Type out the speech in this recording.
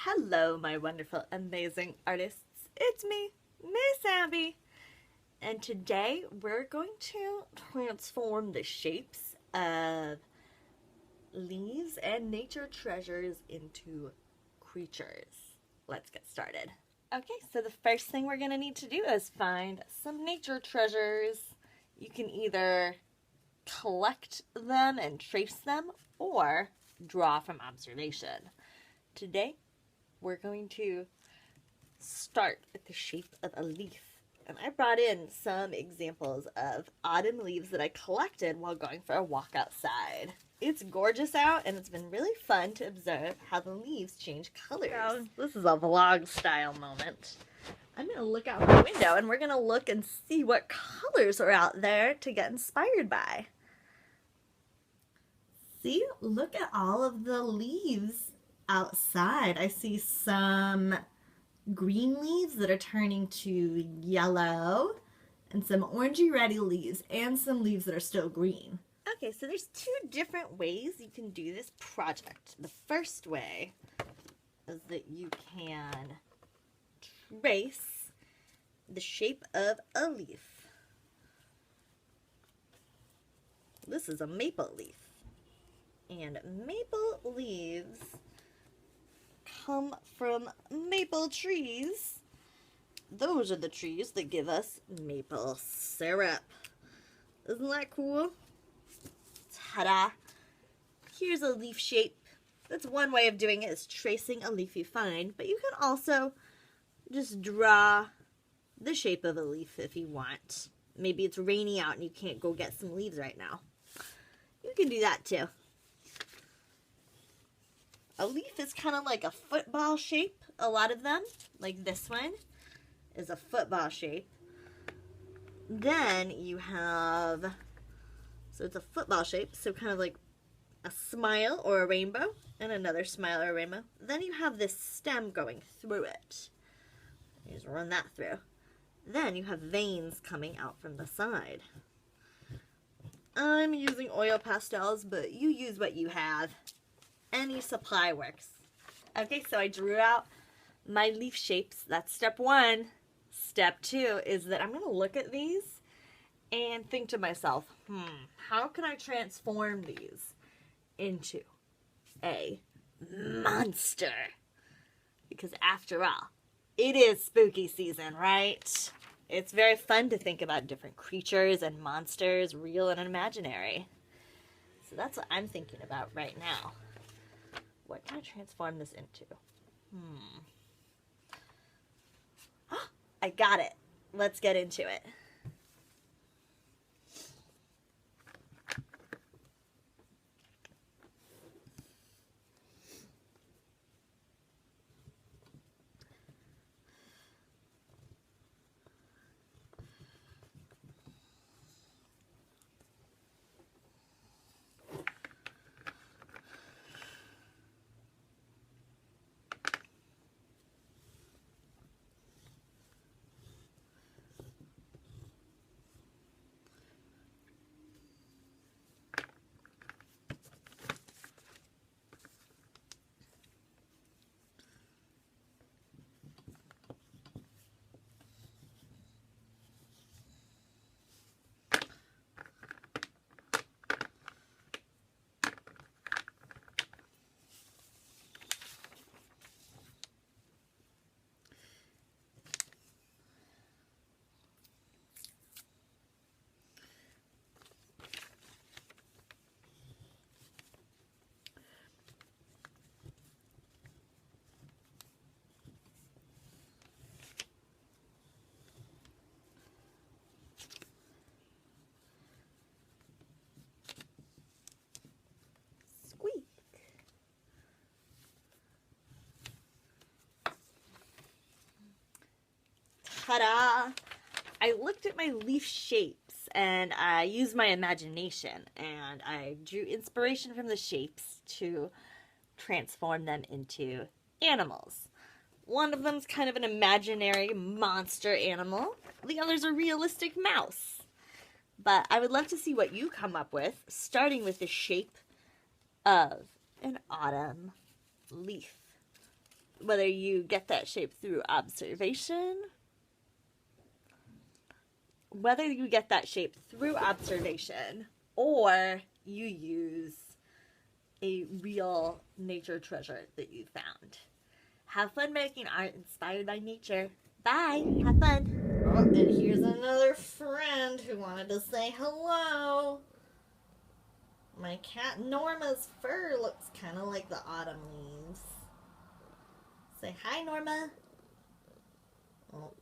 Hello, my wonderful, amazing artists. It's me, Miss Abby. And today we're going to transform the shapes of leaves and nature treasures into creatures. Let's get started. Okay, so the first thing we're going to need to do is find some nature treasures. You can either collect them and trace them or draw from observation. Today, we're going to start with the shape of a leaf. And I brought in some examples of autumn leaves that I collected while going for a walk outside. It's gorgeous out, and it's been really fun to observe how the leaves change colors. So, this is a vlog style moment. I'm going to look out my window, and we're going to look and see what colors are out there to get inspired by. See, look at all of the leaves outside. I see some green leaves that are turning to yellow and some orangey reddy leaves and some leaves that are still green. Okay, so there's two different ways you can do this project. The first way is that you can trace the shape of a leaf. This is a maple leaf. And maple leaves come from maple trees. Those are the trees that give us maple syrup. Isn't that cool? Ta-da! Here's a leaf shape. That's one way of doing it, is tracing a leaf you find, but you can also just draw the shape of a leaf if you want. Maybe it's rainy out and you can't go get some leaves right now. You can do that too. A leaf is kind of like a football shape, a lot of them. Like this one is a football shape. Then you have, so it's a football shape, so kind of like a smile or a rainbow, and another smile or a rainbow. Then you have this stem going through it. You just run that through. Then you have veins coming out from the side. I'm using oil pastels, but you use what you have. Any supply works. Okay, so I drew out my leaf shapes. That's step one. Step two is that I'm going to look at these and think to myself, how can I transform these into a monster? Because after all, it is spooky season, right? It's very fun to think about different creatures and monsters, real and imaginary. So that's what I'm thinking about right now. What can I transform this into? I got it. Let's get into it. Ta-da! I looked at my leaf shapes and I used my imagination and I drew inspiration from the shapes to transform them into animals. One of them's kind of an imaginary monster animal. The other's a realistic mouse. But I would love to see what you come up with, starting with the shape of an autumn leaf. Whether you get that shape through observation, or you use a real nature treasure that you found. Have fun making art inspired by nature. Bye. Have fun. Oh, and here's another friend who wanted to say hello. My cat Norma's fur looks kind of like the autumn leaves. Say hi, Norma. Oh,